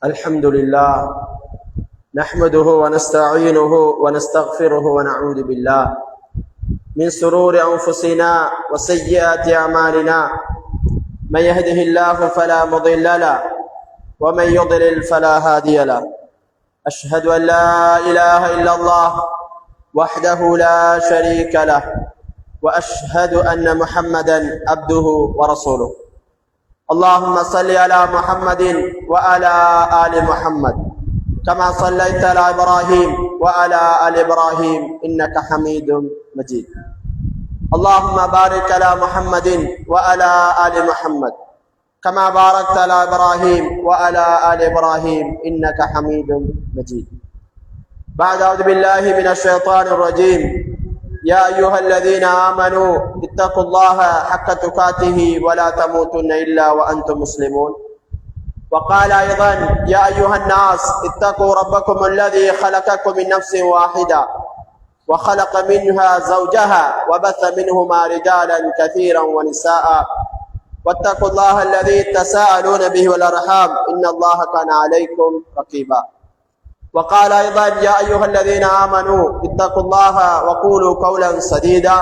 الحمد لله نحمده ونستعينه ونستغفره ونعوذ بالله من شرور أنفسنا وسيئات أعمالنا. من يهده الله فلا مضل له ومن يضلل فلا هادي له. أشهد أن لا إله إلا الله وحده لا شريك له وأشهد أن محمدا عبده ورسوله. اللهم صل على محمد وعلى آل محمد كما صليت على إبراهيم وعلى آل إبراهيم إنك حميد مجيد. اللهم بارك على محمد وعلى آل محمد كما باركت على إبراهيم وعلى آل إبراهيم إنك حميد مجيد. بعد أعوذ بالله من الشيطان الرجيم. يا أيها الذين آمنوا اتقوا الله حق تقاته ولا تموتن إلا وأنتم مسلمون. وقال أيضا يا أيها الناس اتقوا ربكم الذي خلقكم من نفس واحدة وخلق منها زوجها وبث منهما رجالا كثيرا ونساء واتقوا الله الذي تساءلون به والأرحام إن الله كان عليكم رقيبا. وقال أيضا يا أيها الذين آمنوا اتقوا الله وقولوا قولا سديدا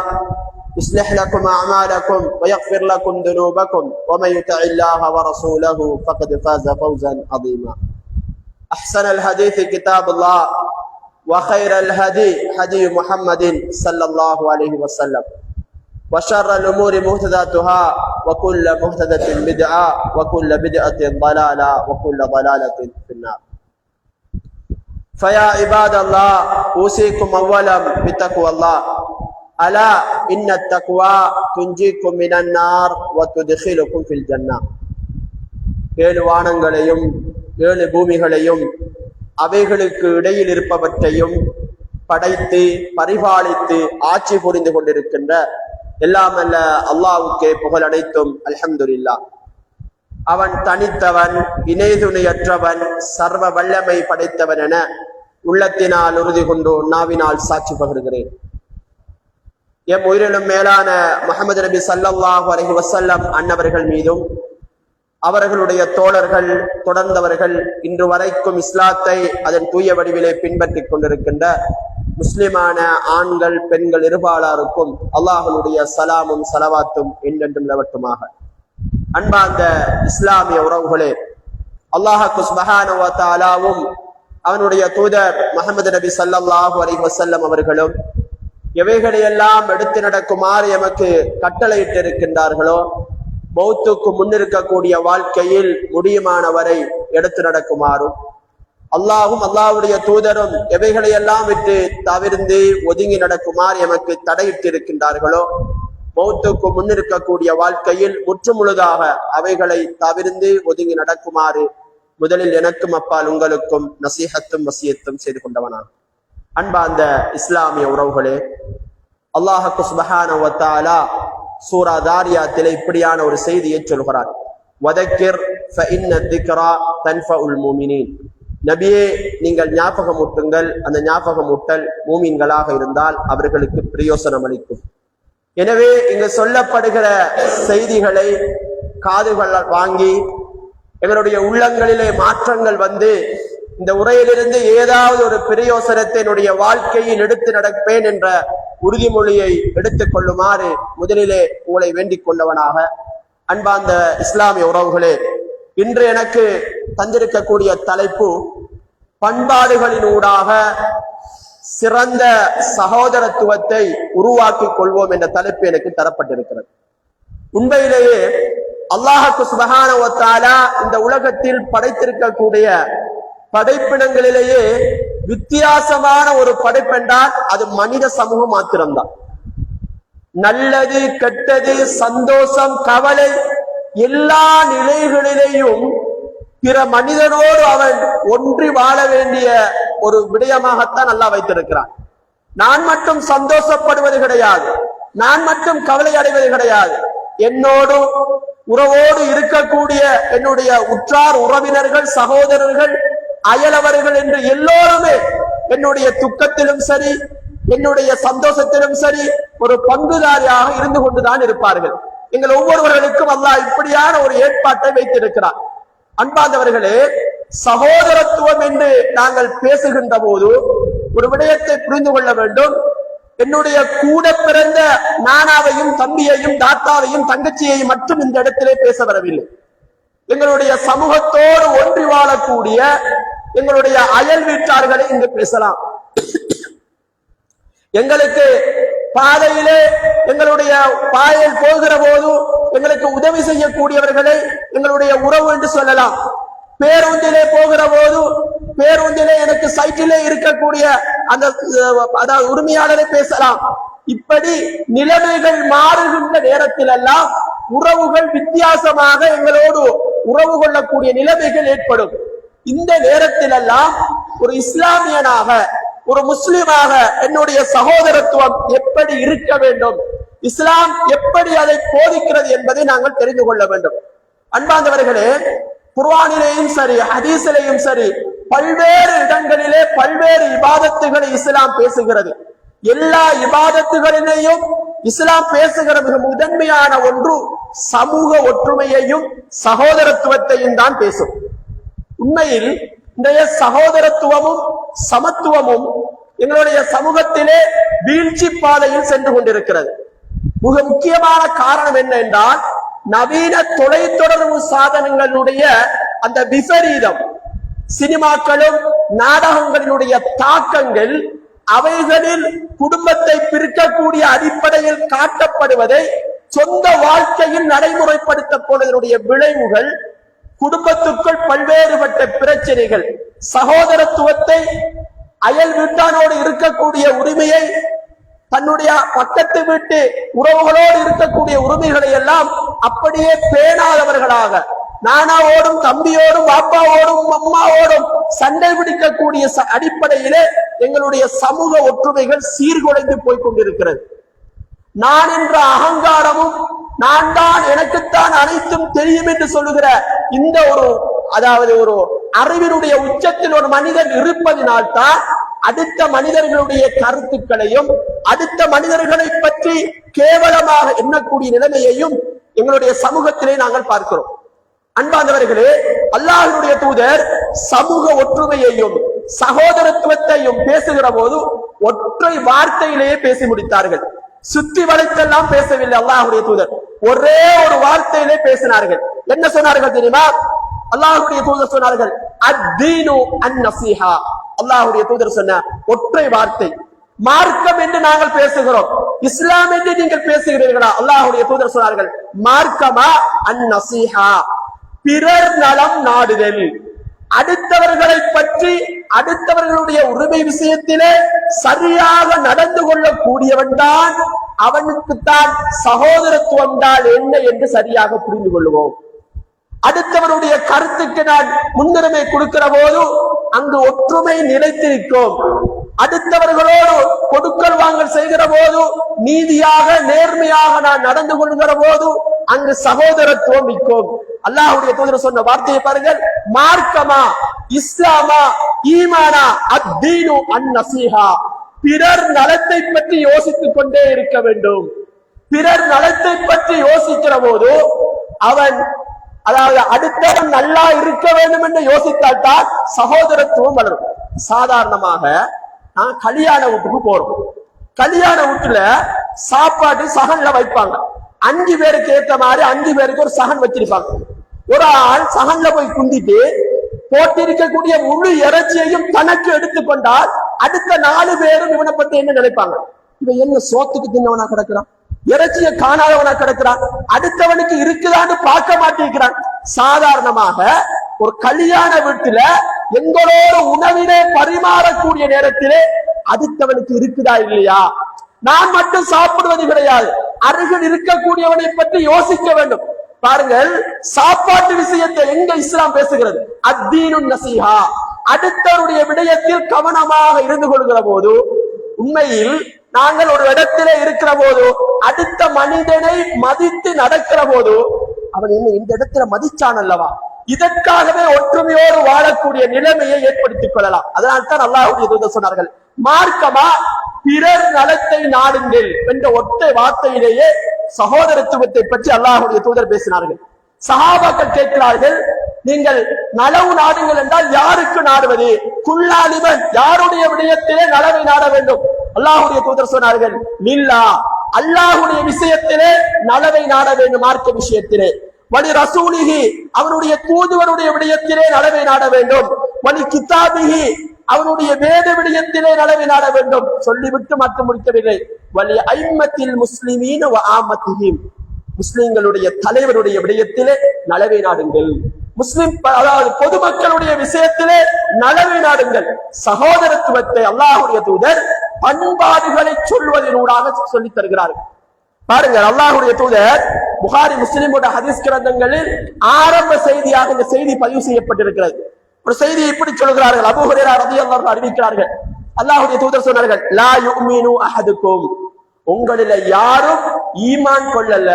يصلح لكم أعمالكم ويغفر لكم ذنوبكم ومن يطع الله ورسوله فقد فاز فوزا عظيما. أحسن الحديث كتاب الله وخير الهدي هدي محمد صلى الله عليه وسلم وشر الأمور محدثاتها وكل محدثة بدعة وكل بدعة ضلالة وكل ضلالة في النار. فيا عباد الله أوصيكم أولا بتقوى الله. ألا إن التقوى تنجيكم من النار وتدخلكم في الجنة. ஏழு வானங்களையும் ஏழு பூமிகளையும் அவைகளுக்கு இடையில் இருப்பவற்றையும் படைத்து பரிபாலித்து ஆட்சி புரிந்து கொண்டிருக்கின்ற எல்லாம் அல்ல அல்லாஹ்வுக்கே புகழ் அனைத்தும் அல்ஹம்துலில்லாஹ். அவன் தனித்தவன், இணைதுணையற்றவன், சர்வ வல்லமை படைத்தவன் என உள்ளத்தினால் உறுதி கொண்டு நாவினால் சாட்சி பகருகிறேன். எம் உயிரிலும் மேலான முஹம்மது நபி ஸல்லல்லாஹு அலைஹி வஸல்லம் அன்னவர்கள் மீதும் அவர்களுடைய தோழர்கள் தொடர்ந்தவர்கள் இன்று வரைக்கும் இஸ்லாத்தை அதன் தூய வடிவிலே பின்பற்றிக் கொண்டிருக்கின்ற முஸ்லிமான ஆண்கள் பெண்கள் இருபாலாருக்கும் அல்லாஹ்வுடைய சலாமும் சலவாத்தும் என்றென்றும் நிலவட்டுமாக. அன்பார்ந்த இஸ்லாமிய உறவுகளே, அல்லாஹ் சுப்ஹானஹு வ தஆலாவும் அவனுடைய தூதர் முஹம்மது நபி ஸல்லல்லாஹு அலைஹி வஸல்லம் அவர்களும் எவைகளையெல்லாம் எடுத்து நடக்குமாறு எமக்கு கட்டளையிட்டு இருக்கின்றார்களோ மௌத்துக்கு முன்னிருக்கக்கூடிய வாழ்க்கையில் முடியுமானவரை எடுத்து நடக்குமாறும், அல்லாஹும் அல்லாஹ்வுடைய தூதரும் எவைகளையெல்லாம் விட்டு தவிர்ந்து ஒதுங்கி நடக்குமாறு எமக்கு தடையிட்டு இருக்கின்றார்களோ மௌத்துக்கு முன்னிருக்கக்கூடிய வாழ்க்கையில் முற்றுமுழுதாக அவைகளை தவிர்ந்து ஒதுங்கி நடக்குமாறு முதலில் எனக்கும் அப்பால் உங்களுக்கும் நசீஹத்தும் வசியத்தும் செய்து கொண்டவனான். அன்பார்ந்த இஸ்லாமிய உறவுகளே, அல்லாஹ் சுப்ஹானஹு வ தஆலா சூரா தாரியாத்திலே இப்படியான ஒரு செய்தியை சொல்கிறார். வதக்கிர் ஃபஇன்ன திக்ரா தன்ஃபஉல் முஃமினீன். நபியே, நீங்கள் ஞாபகமூட்டுங்கள், அந்த ஞாபகமூட்டல் மூமின்களாக இருந்தால் அவர்களுக்கு பிரயோசனம் அளிக்கும். எனவே இங்கு சொல்லப்படுகிற செய்திகளை காதுகள் வாங்கி எங்களுடைய உள்ளங்களிலே மாற்றங்கள் வந்து இந்த உரையிலிருந்து ஏதாவது ஒரு பிரயோசனத்தை என்னுடைய வாழ்க்கையில் எடுத்து நடப்பேன் என்ற உறுதிமொழியை எடுத்துக் கொள்ளுமாறு முதலிலே உங்களை வேண்டிக் கொண்டவனாக, அன்பார்ந்த இஸ்லாமிய உறவுகளே, இன்று எனக்கு தந்திருக்கக்கூடிய தலைப்பு பண்பாடுகளினூடாக சிறந்த சகோதரத்துவத்தை உருவாக்கி கொள்வோம் என்ற தலைப்பு எனக்கு தரப்பட்டிருக்கிறது. உண்மையிலேயே அல்லாஹ் சுப்ஹானஹு வ தஆலா இந்த உலகத்தில் படைத்திருக்கக்கூடிய படைப்பினங்களிலேயே வித்தியாசமான ஒரு படைப்பென்றால் அது மனித சமூகம் மாத்திரம்தான். நல்லது கெட்டது சந்தோஷம் கவலை எல்லா நிலைகளிலேயும் பிற மனிதனோடு அவன் ஒன்றி வாழ வேண்டிய ஒரு விடயமாகத்தான் அல்லாஹ் வைத்திருக்கிறான். நான் மட்டும் சந்தோஷப்படுவது கிடையாது, நான் மட்டும் கவலை அடைவது கிடையாது. என்னோடு உறவோடு இருக்கக்கூடிய என்னுடைய உற்றார் உறவினர்கள் சகோதரர்கள் அயலவர்கள் என்று எல்லோருமே என்னுடைய துக்கத்திலும் சரி என்னுடைய சந்தோஷத்திலும் சரி ஒரு பங்குதாரியாக இருந்து கொண்டுதான் இருப்பார்கள். எங்கள் ஒவ்வொருவர்களுக்கும் அல்லாஹ் இப்படியான ஒரு ஏற்பாட்டை வைத்திருக்கிறார். அன்பார்ந்தவர்களே, சகோதரத்துவம் என்று நாங்கள் பேசுகின்ற போது ஒரு விடயத்தை புரிந்து கொள்ள வேண்டும். என்னுடைய கூட பிறந்த நானாவையும் தம்பியையும் தாத்தாவையும் தங்கச்சியையும் மட்டும் இந்த இடத்திலே பேச வரவில்லை. எங்களுடைய சமூகத்தோடு ஒன்றி வாழக்கூடிய எங்களுடைய அயல் வீட்டார்களை இங்கு பேசலாம். எங்களுக்கு பாதையிலே எங்களுடைய பாதையில் போகிற போது எங்களுக்கு உதவி செய்யக்கூடியவர்களை எங்களுடைய உறவு என்று சொல்லலாம். பேருந்திலே போகிற போது பேருந்திலே எனக்கு சைட்டிலே இருக்கக்கூடிய அந்த அதாவது உரிமையாளரை பேசலாம். இப்படி நிலைமைகள் மாறுகின்ற நேரத்தில் எல்லாம் உறவுகள் வித்தியாசமாக எங்களோடு உறவு கொள்ளக்கூடிய நிலைமைகள் ஏற்படும். இந்த நேரத்தில் எல்லாம் ஒரு இஸ்லாமியனாக ஒரு முஸ்லிமாக என்னுடைய சகோதரத்துவம் எப்படி இருக்க வேண்டும், இஸ்லாம் எப்படி அதை போதிக்கிறது என்பதை நாங்கள் தெரிந்து கொள்ள வேண்டும். அன்பார்ந்தவர்களே, குர்ஆனிலேயும் சரி ஹதீஸிலேயும் சரி பல்வேறு இடங்களிலே பல்வேறு இபாதத்துகளை இஸ்லாம் பேசுகிறது. எல்லா இபாதத்துகளிலேயும் இஸ்லாம் பேசுகிற மிக முதன்மையான ஒன்று சமூக ஒற்றுமையையும் சகோதரத்துவத்தையும் தான் பேசும். உண்மையில் இன்றைய சகோதரத்துவமும் சமத்துவமும் எங்களுடைய சமூகத்திலே வீழ்ச்சி பாதையில் சென்று கொண்டிருக்கிறது. மிக முக்கியமான காரணம் என்ன என்றால், நவீன தொலைத்தொடர்பு சாதனங்களுடைய அந்த விபரீதம், சினிமாக்களும் நாடகங்களினுடைய தாக்கங்கள், அவைகளில் குடும்பத்தை பிரிக்கக்கூடிய அடிப்படையில் காட்டப்படுவதை சொந்த வாழ்க்கையில் நடைமுறைப்படுத்த போனதனுடைய விளைவுகள், குடும்பத்துக்குள் பல்வேறுபட்ட பிரச்சனைகள், சகோதரத்துவத்தை, அயல் வீட்டானோடு இருக்கக்கூடிய உரிமையை, தன்னுடைய பக்கத்து வீட்டு உறவுகளோடு இருக்கக்கூடிய உரிமைகளை எல்லாம் அப்படியே பேணாதவர்களாக, நானாவோடும் தம்பியோடும் பாப்பாவோடும் அம்மாவோடும் சண்டை பிடிக்கக்கூடிய அடிப்படையிலே எங்களுடைய சமூக ஒற்றுமைகள் சீர்குலைந்து போய்கொண்டிருக்கிறது. நான் என்ற அகங்காரமும், நான் தான் எனக்குத்தான் அனைத்தும் தெரியும் என்று சொல்லுகிற இந்த ஒரு அறிவினுடைய உச்சத்தில் ஒரு மனிதன் இருப்பதினால்தான் அடுத்த மனிதர்களுடைய கருத்துக்களையும் அடுத்த மனிதர்களை பற்றி கேவலமாக எண்ணக்கூடிய நிலைமையையும் எங்களுடைய சமூகத்திலே நாங்கள் பார்க்கிறோம். அன்பார்ந்தவர்களே, அல்லாஹ்வுடைய தூதர் சமூக ஒற்றுமையையும் சகோதரத்துவத்தையும் பேசுகிற போது ஒற்றை வார்த்தையிலேயே பேசி முடித்தார்கள். சுத்தி வளைத்தெல்லாம் பேசவில்லை. அல்லாஹ்வுடைய தூதர் ஒரே ஒரு வார்த்தையிலே பேசினார்கள். என்ன சொன்னார்கள் தெரியுமா? அல்லாஹ்வுடைய தூதர் சொன்னார்கள், அத்தீனு அன்-நஸீஹா. அல்லாஹ்வுடைய தூதர் சொன்ன ஒற்றை வார்த்தை. மார்க்கம் என்று நாங்கள் பேசுகிறோம், இஸ்லாம் என்று நீங்கள் பேசுகிறீர்களா? அல்லாஹ்வுடைய தூதர் சொன்னார்கள், மார்க்கமா அன்-நஸீஹா, பிறர் நலம் நாடுதல். அடுத்தவர்களை பற்றி அடுத்தவர்களுடைய உரிமை விஷயத்திலே சரியாக நடந்து கொள்ளக்கூடியவன் தான், அவனுக்குத்தான் சகோதரத்துவம் தான் என்ன என்று சரியாக புரிந்து கொள்வோம். அடுத்தவருடைய கருத்துக்கு நான் முன்னுரிமை கொடுக்கிற போது அங்கு ஒற்றுமை நிலைத்திருக்கும். அடுத்தவர்களோடு கொடுக்கல் வாங்கல் செய்கிற போது நீதியாக நேர்மையாக நான் நடந்து கொள்கிற போது அங்கு சகோதரத்துவம் நிற்கும். அல்லாஹ்வுடைய தூதர் சொன்ன வார்த்தையை பாருங்கள், மார்க்கமா இஸ்லாமா ஈமானா அத்தீனு அன்-நஸீஹா. பிறர் நலத்தை பற்றி யோசித்துக் கொண்டே இருக்க வேண்டும். பிறர் நலத்தை பற்றி யோசிக்கிற போது அவன், அதாவது அடுத்தவன் நல்லா இருக்க வேண்டும் என்று யோசித்தால் தான் சகோதரத்துவம் வளரும். சாதாரணமாக நான் கல்யாண வீட்டுக்கு போறோம். கல்யாண வீட்டுல சாப்பாடு சகன்ல வைப்பாங்க. 5 பேருக்கு ஏற்ற மாதிரி 5 பேருக்கு ஒரு சகன் வச்சிருப்பாங்க. ஒரு ஆள் சகன்ல போய் குந்திட்டு போட்டிருக்கக்கூடிய முழு இறைச்சியையும் தனக்கு எடுத்துக்கொண்டால் அடுத்த 4 பேரும் இவனை பத்தி என்ன நினைப்பாங்க? இவன் என்ன சோத்துக்கு தின்னவனா கிடக்குறான், இறைச்சியை காணாதவனா கிடக்கிறான், அடுத்தவனுக்கு இருக்குதான்னு பார்க்க மாட்டேங்கிறான். சாதாரணமாக ஒரு கல்யாண வீட்டுல எங்களோட உணவினை பரிமாறக்கூடிய நேரத்திலே அடுத்தவனுக்கு இருக்குதா இல்லையா, நான் மட்டும் சாப்பிடுவது கிடையாது, அருகில் இருக்கக்கூடியவனை பற்றி யோசிக்க வேண்டும். பாருங்கள், சாப்பாட்டு விஷயத்தை எங்க இஸ்லாம் பேசுகிறது? அத்தீனு நஸீஹா. அடுத்தவருடைய விடயத்தில் கவனமாக இருந்து கொள்கிற போது, உண்மையில் நாங்கள் ஒரு இடத்திலே இருக்கிற போது அடுத்த மனிதனை மதித்து நடக்கிற போது அவன் என்ன இந்த இடத்துல மதிச்சான் அல்லவா, இதற்காகவே ஒற்றுமையோடு வாழக்கூடிய நிலைமையை ஏற்படுத்திக் கொள்ளலாம். அதனால்தான் அல்லாஹ்வுடைய தூதர் சொன்னார்கள், மார்க்கமா பிறர் நலத்தை நாடுங்கள் என்ற ஒற்றை வார்த்தையிலேயே சகோதரத்துவத்தை பற்றி அல்லாஹ்வுடைய தூதர் பேசினார்கள். சஹாபாக்கள் கேட்கிறார்கள், நீங்கள் நலவு நாடுங்கள் என்றால் யாருக்கு நாடுவது? குல்லாலிமன், யாருடைய விடயத்திலே நலவை நாட வேண்டும்? அல்லாஹ்வுடைய தூதர் சொன்னார்கள், நில்லா, அல்லாஹ்வுடைய விஷயத்திலே நலவை நாட வேண்டும். மார்க்க விஷயத்திலே வலி ரசூலிஹி, அவருடைய தூதுவருடைய விடயத்திலே நலவை நாட வேண்டும். வலி கிதாபிஹி, அவருடைய வேத விடயத்திலே நலவை நாட வேண்டும். சொல்லிவிட்டு மட்டும் முடிக்கவில்லை. வலி ஐம்மத்தில் முஸ்லிமீன வ ஆமத்திஹிம், முஸ்லிம்களுடைய தலைவருடைய விடயத்திலே நலவை நாடுங்கள். முஸ்லிம் அதாவது பொதுமக்களுடைய விஷயத்திலே நலவை நாடுங்கள். சகோதரத்துவத்தை அல்லாஹ்வுடைய தூதர் பண்பாடுகளை சொல்வதனூடாக சொல்லித் தருகிறார்கள். பாருங்கள், அல்லாஹ்வுடைய தூதர் புகாரி முஸ்லிமுடைய ஹதீஸ் கிரந்தங்களில் ஆரம்ப செய்தியாக இந்த செய்தி பதிவு செய்யப்பட்டிருக்கிறது. ஒரு செய்தி இப்படி சொல்கிறார்கள். அபூ ஹுரைரா ரலியல்லாஹு அன்ஹு அறிவிக்கிறார்கள், அல்லாஹ்வுடைய தூதர் சொன்னார்கள், லா யுமினு அஹதுக்கும், உங்களில யாரும் ஈமான் கொள்ளல,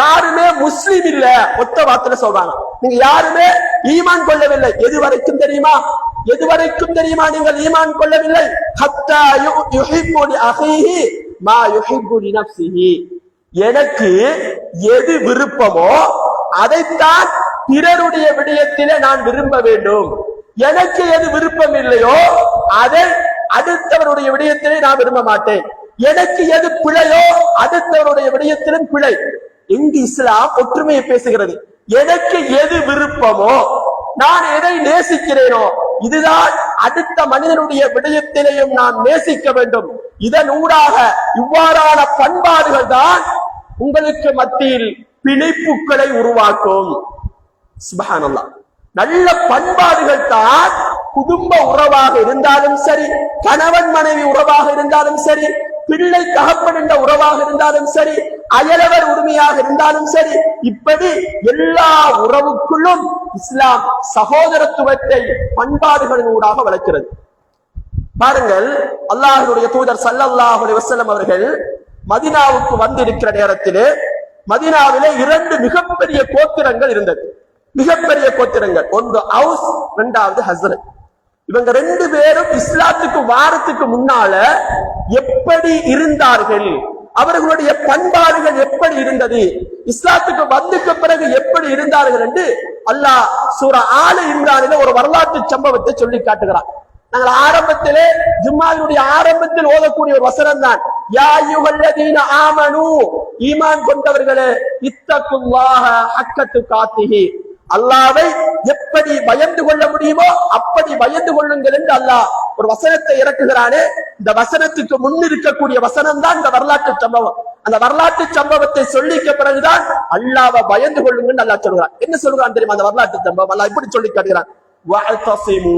யாருமே முஸ்லிம் இல்ல. ஒத்த வார்த்தையில சொல்றாங்க, நீங்க யாருமே ஈமான் கொள்ளவில்லை. எது வரைக்கும் தெரியுமா? எது வரைக்கும் தெரியுமா நீங்கள் ஈமான் கொள்ளவில்லை? ஹத்தா யுஹிப்பு லி அஹீஹி மா யுஹிப்பு லி நஃப்ஸிஹி, எனக்கு எது விருப்பமோ அதைத்தான் பிறருடைய விடயத்திலே நான் விரும்ப வேண்டும். எனக்கு எது விருப்பம் இல்லையோ அதை அடுத்தவருடைய விடயத்திலே நான் விரும்ப மாட்டேன். எனக்கு எது பிழையோ அடுத்தவருடைய விடயத்திலும் பிழை. இங்கு இஸ்லாம் ஒற்றுமையை பேசுகிறது. எனக்கு எது விருப்பமோ, நான் எதை நேசிக்கிறேனோ, இதுதான் அடுத்த மனிதனுடைய விடயத்திலேயும் நான் நேசிக்க வேண்டும். இதன் ஊடாக இவ்வாறான பண்பாடுகள் தான் உங்களுக்கு மத்தியில் பிணைப்புகளை உருவாக்கும். சுப்ஹானல்லாஹ். நல்ல பண்பாடுகள் தான் குடும்ப உறவாக இருந்தாலும் சரி, கணவன் மனைவி உறவாக இருந்தாலும் சரி, பிள்ளை தகப்பன் என்ற உறவாக இருந்தாலும் சரி, அயலவர் உரிமையாக இருந்தாலும் சரி, இப்படி எல்லா உறவுக்குள்ளும் இஸ்லாம் சகோதரத்துவத்தை பண்பாடுகளின் ஊடாக வளர்க்கிறது. பாருங்கள், அல்லாஹ்வுடைய தூதர் ஸல்லல்லாஹு அலைஹி வஸல்லம் அவர்கள் மதீனாவுக்கு வந்திருக்கிற நேரத்திலே மதீனாவிலே 2 மிகப்பெரிய கோத்திரங்கள் இருந்தது. மிகப்பெரிய கோத்திரங்கள், ஒன்று அவுஸ், இரண்டாவது ஹஸ்ரஜ். இவங்க 2 பேரும் இஸ்லாத்துக்கு வாரத்துக்கு முன்னால எப்படி இருந்தார்கள், அவர்களுடைய பண்பாடுகள் எப்படி இருந்தது, இஸ்லாத்துக்கு வந்துக்கு பிறகு எப்படி இருந்தார்கள் என்று அல்லாஹ் சூரா ஆல இம்ரானிலே ஒரு வரலாற்று சம்பவத்தை சொல்லி காட்டுகிறார். நாங்கள் ஆரம்பத்திலே ஜும்மாவினுடைய ஆரம்பத்தில் ஓதக்கூடிய ஒரு வசனம் தான், யா அய்யுஹல்லதீன ஆமனூ, ஈமான் கொண்டவர்களே, இத்தகுல்லாஹ ஹக்க துகாத்திஹி, அல்லாஹ்வை எப்படி பயந்து கொள்ள முடியுமோ அப்படி பயந்து கொள்ளுங்கள் என்று அல்லாஹ் ஒரு வசனத்தை இறக்குகிறானே. இந்த வசனத்துக்கு முன் இருக்கக்கூடிய வசனம் தான் இந்த வரலாற்று சம்பவம். அந்த வரலாற்று சம்பவத்தை சொல்லிக்க பிறகுதான் அல்லாஹ்வை பயந்து கொள்ளுங்கள் அல்லாஹ் சொல்கிறான். என்ன சொல்றான் தெரியுமா? அந்த வரலாற்று சம்பவம் அல்லாஹ் இப்படி சொல்லி காட்டுகிறான், வஅதஸிமு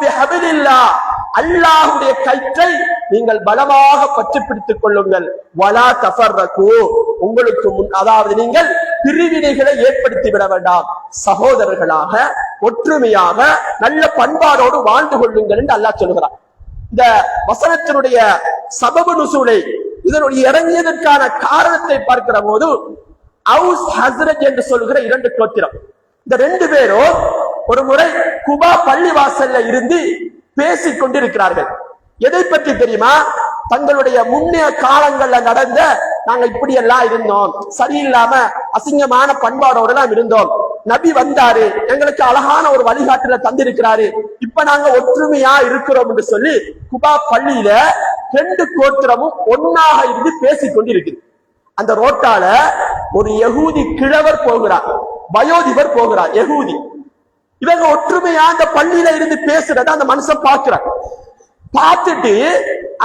பிஹபிலில்லாஹ், அல்லாஹ்வுடைய கயிற்றை நீங்கள் பலமாக பற்றி பிடித்துக் கொள்ளுங்கள். வலா தஃபர்ரகு, உங்களுக்கு அதாவது நீங்கள் பிரிவினைகளை ஏற்படுத்தி விட வேண்டாம். சகோதரர்களாக ஒற்றுமையாக நல்ல பண்பாடோடு வாழ்ந்து கொள்ளுங்கள் என்று அல்லாஹ் சொல்கிறார். இந்த வசனத்தினுடைய சபபு நுசூலை, இதனுடைய இறங்கியதற்கான காரணத்தை பார்க்கிற போது அவுஸ் ஹஸ்ரஜ் என்று சொல்கிற 2 கோத்திரம், இந்த 2 பேரும் ஒரு முறை குபா பள்ளிவாசல்ல இருந்து பேசிக் கொண்டிருக்கிறார்கள். எதை பற்றி தெரியுமா? தங்களுடைய முன்னைய காலங்கள்ல நடந்த, நாங்க இப்படி எல்லாம் இருந்தோம், சரியில்லாம அசிங்கமான பண்பாடோடு எல்லாம் இருந்தோம், நபி வந்தாரு, எங்களுக்கு அழகான ஒரு வழிகாட்டுல தந்திருக்கிறாரு, இப்ப நாங்க ஒற்றுமையா இருக்கிறோம் என்று சொல்லி குபா பள்ளியில 2 கோத்திரமும் ஒன்னாக இருந்து பேசிக் கொண்டிருக்குது. அந்த ரோட்டால ஒரு யகூதி கிழவர் போகிறார், வயோதிபர் போகிறார், யகூதி. இவங்க ஒற்றுமையா அந்த பள்ளியில இருந்து பேசுறத அந்த மனுஷன் பார்க்கிறார். பார்த்துட்டு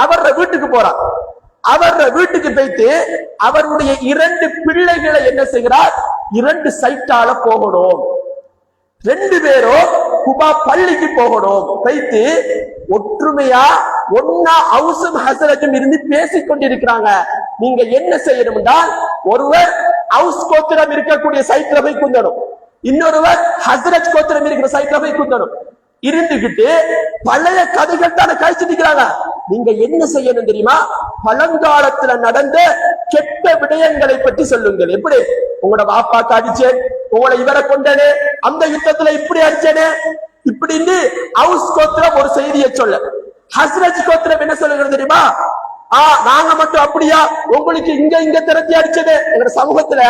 அவர வீட்டுக்கு போறார். அவர வீட்டுக்கு போயிட்டு அவருடைய 2 பிள்ளைகளை என்ன செய்கிறார், 2 சைட்டால போகணும், 2 பேரும் குபா பள்ளிக்கு போகணும். போயிட்டு ஒற்றுமையா ஒன்னா அவுசும் ஹஸ்ரஜும் இருந்து பேசிக் கொண்டிருக்கிறாங்க. நீங்க என்ன செய்யணும் என்றால், ஒருவர் அவுஸ் கோத்திரம் இருக்கக்கூடிய சைட்ல போய் குந்தணும், இன்னொருவர் ஹஸ்ரஜ் கோத்திரம் இருக்கிற சைட்ல போய் குந்தணும். இருந்துகிட்டு பழைய கதைகள் தானே கழிச்சுட்டு இருக்கிறாங்க. நீங்க என்ன செய்யணும் தெரியுமா? பழங்காலத்துல நடந்த கெட்ட விடயங்களை பற்றி சொல்லுங்கள். எப்படி உங்களோட வாப்பாக்கு அடிச்சேன், உங்களை இவரை கொண்டனே, அந்த யுத்தத்துல இப்படி அடிச்சேனே, இப்படின்னு அவுஸ் கோத்திரம் ஒரு செய்தியை சொல்ல, ஹஸ்ரஜ் கோத்திரம் என்ன சொல்லுகிறது தெரியுமா? நாங்க மட்டும் அப்படியா, உங்களுக்கு இங்க திரட்டி அடிச்சது. எங்க சமூகத்துல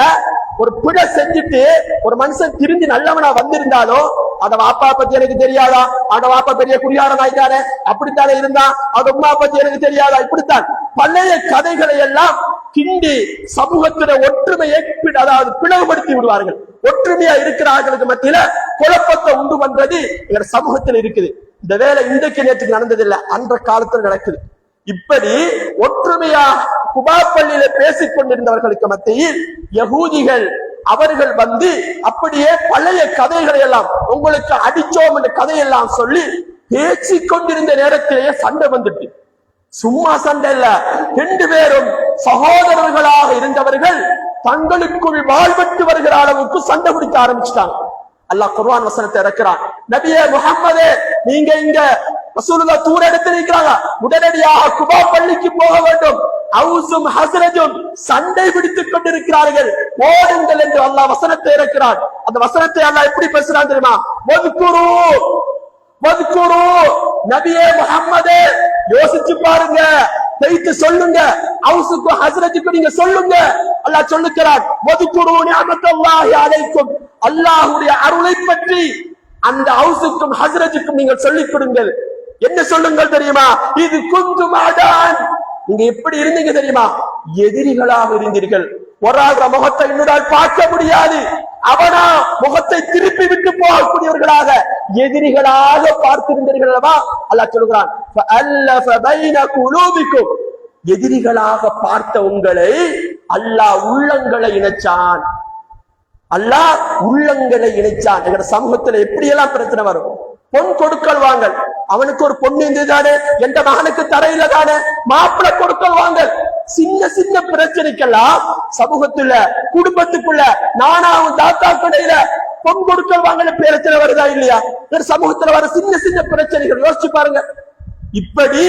ஒரு பிழை செஞ்சுட்டு ஒரு மனுஷன் திரும்பி நல்லவனா வந்திருந்தாலும் அத வாப்பா பத்தி எனக்கு தெரியாதா, அத வாப்பா பெரிய குடியாரன் ஆயிட்டானே, அப்படித்தானே இருந்தா, அத உமா பத்தி எனக்கு தெரியாதா, இப்படித்தான் பழைய கதைகளை எல்லாம் கிண்டி சமூகத்தில ஒற்றுமையை அதாவது பிளவுபடுத்தி விடுவார்கள். ஒற்றுமையா இருக்கிறார்களுக்கு மத்தியில குழப்பத்தை உண்டு பண்றது எங்க சமூகத்தில் இருக்குது. இந்த வேலை இன்றைக்கு நேற்றுக்கு நடந்ததில்லை, அன்ற காலத்தில் நடக்குது. இப்படி ஒற்றுமையா குபா பள்ளியில பேசிக் கொண்டிருந்தவர்களுக்கு மத்தியில் யகூதிகள் அவர்கள் வந்து அப்படியே பழைய கதைகளை எல்லாம் உங்களுக்கு அடிச்சோம் என்ற கதையெல்லாம் சொல்லி பேசிக் கொண்டிருந்த நேரத்திலேயே சண்டை வந்துட்டு. சும்மா சண்டை இல்ல, 2 பேரும் சகோதரர்களாக இருந்தவர்கள் தங்களுக்குள் வாழ்வெட்டு வருகிற அளவுக்கு சண்டை பிடிக்க ஆரம்பிச்சுட்டாங்க. அல்லாஹ் குர்ஆன் வசனத்தை இறக்குறான், நபியே முஹம்மதே, நீங்க இங்க ரசூலுல்லாஹ் தூர இடத்துல இருக்கிறாங்க, உடனடியாக குபா பள்ளிக்கு போக வேண்டும். அவுஸும் ஹஸ்ரஜும் சண்டை பிடித்துக் கொண்டிருக்கிறார்கள், ஓடுங்கள் என்று அல்லாஹ் வசனத்தை இறக்கிறான். அந்த வசனத்தை அல்லாஹ் எப்படி பேசுறான் தெரியுமா? வத்குரு வத்குரு, நபியே முஹம்மதே யோசிச்சு பாருங்க, வைத்து சொல்லுங்க, அவுஸுக்கும் ஹஸ்ரஜுக்கும் நீங்க சொல்லுங்க. அல்லாஹ் சொல்லுகிறான், வத்குரு நிஅமத்தல்லாஹி அலைக்கும், அல்லாஹ்வுடைய அருளை பற்றி அந்த அவுஸுக்கும் ஹஸ்ரஜுக்கும் நீங்கள் சொல்லிக் கொடுங்கள். என்ன சொல்லுங்கள் தெரியுமா? இது குந்தும் அதான், நீங்க எப்படி இருந்தீங்க தெரியுமா? எதிரிகளாக இருந்தீர்கள். ஒரு ஆள் முகத்தை இன்னொரு பார்க்க முடியாது, அவனா முகத்தை திருப்பி விட்டு போகக்கூடியவர்களாக எதிரிகளாக பார்த்திருந்தீர்கள் அல்லவா? அல்லாஹ் சொல்கிறான், ஃபஅல்லஃப பைன குலூபிக்கும், எதிரிகளாக பார்த்த உங்களை அல்லாஹ் உள்ளங்களை இணைச்சான். அல்லாஹ் உள்ளங்களை இணைச்சான். எங்க சமூகத்துல எப்படி எல்லாம் பிரச்சனை வரும்? பொன் கொடுக்கல் வாங்கல், அவனுக்கு ஒரு பொண்ணு இருந்துதானே, எந்த மகனுக்கு தரையில தானே, மாப்பிள்ளை கொடுக்கல் வாங்கல், சின்ன சின்ன பிரச்சனைக்கெல்லாம் சமூகத்துல குடும்பத்துக்குள்ள நானாவும் தாத்தா கடையில பொன் கொடுக்கல் வாங்கல பிரச்சனை வருதா இல்லையா? சமூகத்துல வர சின்ன சின்ன பிரச்சனைகள் யோசிச்சு பாருங்க. இப்படி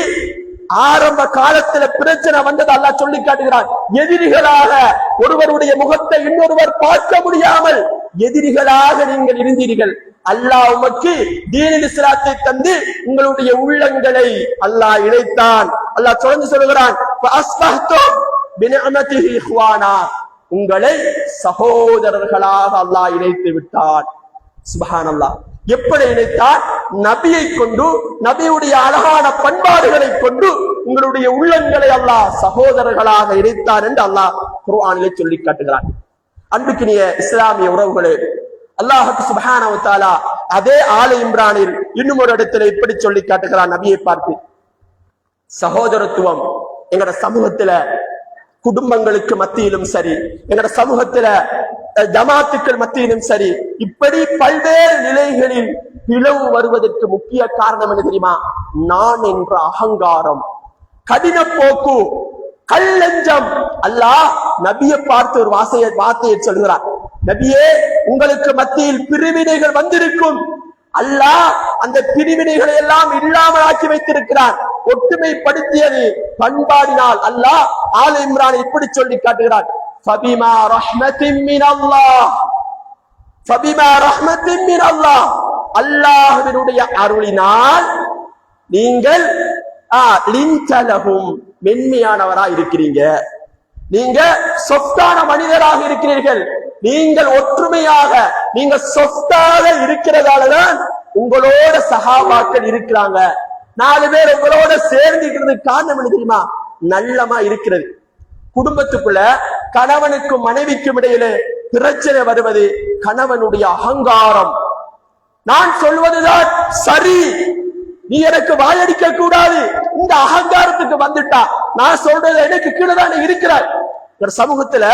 ஆரம்ப காலத்துல பிரச்சனை வந்தது அல்லாஹ் சொல்லி காட்டுகிறான். எதிரிகளாக ஒருவருடைய முகத்தை இன்னொருவர் பார்க்க முடியாமல் எதிரிகளாக நீங்கள் இருந்தீர்கள். அல்லாஹ் உமக்கு தீனுல் இஸ்லாத்தை தந்து உங்களுடைய உள்ளங்களை அல்லாஹ் இணைத்தான். அல்லாஹ் தொடர்ந்து சொல்கிறான், ஃபஅஸ்பஹ்தும் பினிஅமதிஹி இஹ்வானா, உங்களை சகோதரர்களாக அல்லாஹ் இணைத்து விட்டான். சுப்ஹானல்லாஹ். எப்படி இணைத்தார்? நபியை கொண்டு, நபியுடைய அழகான பண்பாடுகளை கொண்டு உங்களுடைய உள்ளங்களை அல்லாஹ் சகோதரர்களாக இணைத்தார் என்று அல்லாஹ் குர்ஆனிலே சொல்லி காட்டுகிறான். அன்புக்கினிய இஸ்லாமிய உறவுகளே, அல்லாஹ் சுப்ஹானஹு வ தஆலா அதே ஆல இம்ரானில் இன்னும் ஒரு இடத்துல இப்படி சொல்லி காட்டுகிறான் நபியை பார்த்து, சகோதரத்துவம் எங்கட சமூகத்துல குடும்பங்களுக்கு மத்தியிலும் சரி, எங்கட சமூகத்துல ஜமாத்துக்கள் மத்தியிலும் சரி, இப்படி பல்வேறு நிலைகளில் பிளவு வருவதற்கு முக்கிய காரணம் என்ன தெரியுமா? நான் என்ற அகங்காரம், கடின போக்கு, கல்லஞ்சம். அல்லாஹ் நபியை பார்த்து ஒரு வார்த்தையை சொல்கிறார், நபியே உங்களுக்கு மத்தியில் பிரிவினைகள் வந்திருக்கும், அல்லாஹ் அந்த பிரிவினைகளை எல்லாம் இல்லாமல் ஆக்கி வைத்திருக்கிறான். ஒற்றுமைப்படுத்தியது பண்பாடினால். அல்லாஹ் ஆல இம்ரான் இப்படி சொல்லி காட்டுகிறான், ஃபபிமா ரஹ்மத்தின் மினல்லாஹ், ஃபபிமா ரஹ்மத்தின் மினல்லாஹ், அல்லாஹ்வினுடைய அருளினால் நீங்கள் லின்தலஹும் மென்மையானவரா இருக்கிறீங்க, நீங்க சொத்தான மனிதராக இருக்கிறீர்கள், நீங்கள் ஒற்றுமையாக நீங்க சொத்தாக இருக்கிறதாலதான் உங்களோட சஹாபாக்கள் இருக்கிறாங்க. 4 பேர் உங்களோட சேர்ந்துக்கிறதுக்கு காரணம் என்ன தெரியுமா? நல்லமா இருக்கிறது. குடும்பத்துக்குள்ள கணவனுக்கும் மனைவிக்கும் இடையில பிரச்சனை வருவது கணவனுடைய அகங்காரம். நான் சொல்வதுதான் சரி, நீ எனக்கு வாயடிக்க கூடாது, இந்த அகங்காரத்துக்கு வந்துட்டா நான் சொல்றது எனக்கு கீழே தானே இருக்கிறாய். சமூகத்துல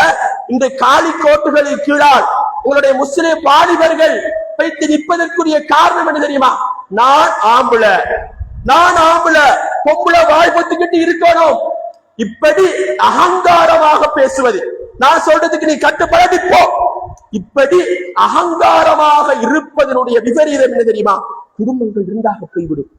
இந்த காலி கோட்டுகளின் கீழால் உங்களுடைய முஸ்லிம் வாலிபர்கள் வைத்து நிற்பதற்குரிய காரணம் என்ன தெரியுமா? நான் ஆம்புல, நான் ஆம்புல, பொம்புல வாய் பொத்துக்கிட்டு இருக்கணும், இப்படி அகங்காரமாக பேசுவது. நான் சொல்றதுக்கு நீ கட்டுப்படாது போ, இப்படி அகங்காரமாக இருப்பதனுடைய விபரீதம் என்ன தெரியுமா? குடும்பங்கள் இரண்டாக போய்விடும்,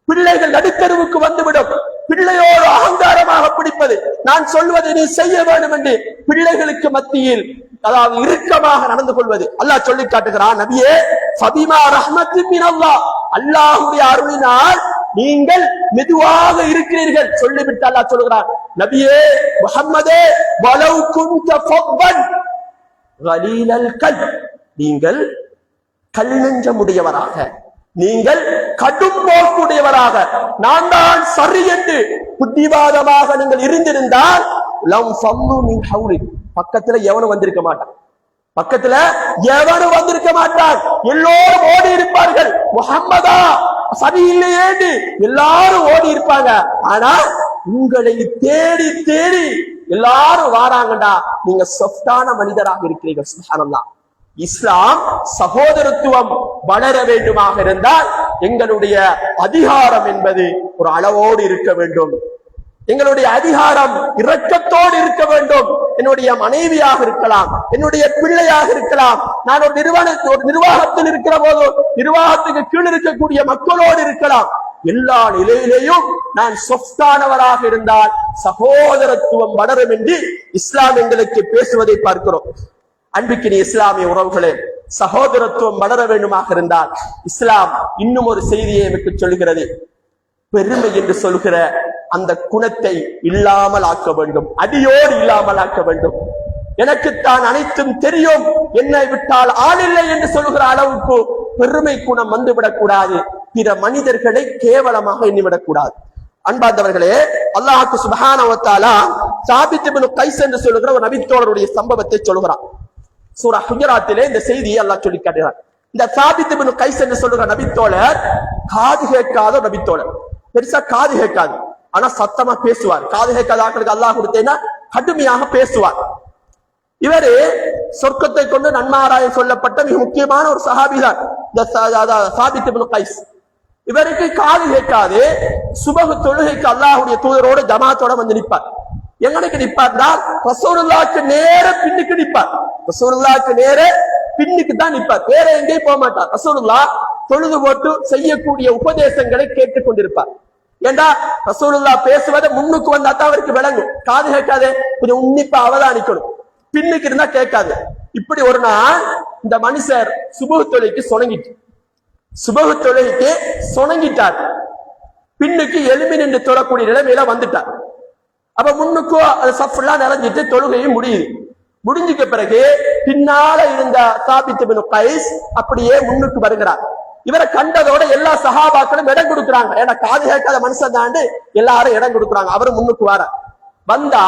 பிள்ளைகள் நடுத்தருவுக்கு வந்துவிடும். பிள்ளையோடு அகங்காரமாக பிடிப்பது, நான் சொல்வதை நீ செய்ய வேண்டும் என்று பிள்ளைகளுக்கு மத்தியில் அதாவது இறுக்கமாக நடந்து கொள்வது அல்லாஹ் சொல்லி காட்டுகிறான். நபியே ஃபபிமா ரஹ்மத்தின் மினல்லாஹ், அல்லாஹ்வுடைய அருளினால் நீங்கள் மெதுவாக இருக்கிறீர்கள் சொல்லிவிட்டு அல்லாஹ் சொல்கிறான், நபியே முஹம்மதே வலவ் குன்த ஃபவ்வன், கலீலல் கல்ப், நீங்கள் கல் நெஞ்சமுடையவராக, நீங்கள் கடும் போக்குடையவராக, நான் தான் சரி என்று புத்திவாதமாக நீங்கள் இருந்திருந்தால் லம் ஃபல்லு மின் ஹவுலி, பக்கத்துல எவனும் வந்திருக்க மாட்டான், பக்கத்துல எவனும் வந்திருக்க மாட்டான், எல்லோரும் ஓடி இருப்பார்கள். முஹம்மதா சரியில்லையே எல்லாரும் ஓடி இருப்பாங்க. ஆனா உங்களை தேடி தேடி எல்லாரும் வாராங்கடா, நீங்க சொஃப்டான மனிதராக இருக்கிறீர்கள். சுப்ஹானல்லாஹ். இஸ்லாம் சகோதரத்துவம் வளர வேண்டுமாக இருந்தால் எங்களுடைய அதிகாரம் என்பது ஒரு அளவோடு இருக்க வேண்டும். எங்களுடைய அதிகாரம் இரக்கத்தோடு இருக்க வேண்டும். என்னுடைய மனைவியாக இருக்கலாம், என்னுடைய பிள்ளையாக இருக்கலாம், நான் ஒரு நிர்வாகத்தில் இருக்கிற போது நிர்வாகத்துக்கு கீழ் இருக்கக்கூடிய மக்களோடு இருக்கலாம். எல்லா நிலையிலேயும் நான் சொஃப்டானவராக இருந்தால் சகோதரத்துவம் வளரும் என்று இஸ்லாம் எங்களுக்கு பேசுவதை பார்க்கிறோம். அன்பிக்கினிய இஸ்லாமிய உறவுகளே, சகோதரத்துவம் வளர வேண்டுமாக இருந்தால் இஸ்லாம் இன்னும் ஒரு செய்தியை எனக்கு சொல்கிறது. பெருமை என்று சொல்கிற அந்த குணத்தை இல்லாமல் ஆக்க வேண்டும், அடியோடு இல்லாமல் ஆக்க வேண்டும். எனக்குத்தான் அனைத்தும் தெரியும், என்னை விட்டால் ஆள் இல்லை என்று சொல்கிற அளவுக்கு பெருமை குணம் வந்துவிடக் கூடாது. பிற மனிதர்களை கேவலமாக எண்ணிவிடக் கூடாது. அன்பார்ந்தவர்களே, அல்லாஹ் சுப்ஹானஹு வ தஆலா சாபித் இப்னு கைஸ் என்று சொல்கிற ஒரு நபித்தோழருடைய சம்பவத்தை சொல்கிறான். சூரா ஹுஜராத்திலே இந்த செய்தியை அல்லாஹ் சொல்லி காட்டுகிறார். இந்த சாபித் இப்னு கைஸ் என்று சொல்கிற நபித்தோழர் காது கேட்காத நபித்தோழர், பெருசா காது கேட்காது, ஆனா சத்தமா பேசுவார். காது கேட்காத ஆட்களுக்கு அல்லாஹ் கொடுத்தேன்னா கடுமையாக பேசுவார். இவரு சொர்க்கத்தை கொண்டு நன்மாராயம் சொல்லப்பட்ட மிக முக்கியமான ஒரு சஹாபிதான் சாபித் இப்னு கைஸ். இவருக்கு காது கேட்காது. சுபஹ் தொழுகைக்கு அல்லாஹ்வுடைய தூதரோட ஜமாத்தோட வந்து நிற்பார். எங்கனைக்கு நிற்பார்னா ரசூலுல்லாஹ்க்கு நேர பின்னுக்கு நிற்பார். ரசூலுல்லாஹ்க்கு நேர பின்னுக்கு தான் நிற்பார், வேற எங்கேயும் போக மாட்டார். ரசூலுல்லாஹ் தொழுது போட்டு செய்யக்கூடிய உபதேசங்களை கேட்டுக் கொண்டிருப்பார். ஏண்டா ரசூலுல்லாஹ் பேசுவதை முன்னுக்கு வந்தா தான் அவருக்கு விளங்கும். காது கேட்காதே, கொஞ்சம் உன்னிப்பா அவதானிக்கணும், பின்னுக்கு இருந்தா கேட்காது. இப்படி ஒரு நாள் இந்த மனுஷர் சுபஹ் தொழுகைக்கு சொணங்கிட்டார். பின்னுக்கு எலும்பி நின்று தொழக்கூடிய நிலைமையில வந்துட்டார். அப்ப முன்னுக்கு அது சஃப்லாம் நிறைஞ்சிட்டு தொழுகையும் முடியுது. முடிஞ்சுக்க பிறகு பின்னால இருந்த சாபித் இப்னு கைஸ் அப்படியே முன்னுக்கு வருகிறார். இவரை கண்டதோட எல்லா சஹாபாக்களும் இடம் கொடுக்குறாங்க. ஏன்னா காது கேட்காத மனுஷன் தாண்டு எல்லாரும் இடம் கொடுக்குறாங்க. அவரும் முன்னுக்கு வர வந்தா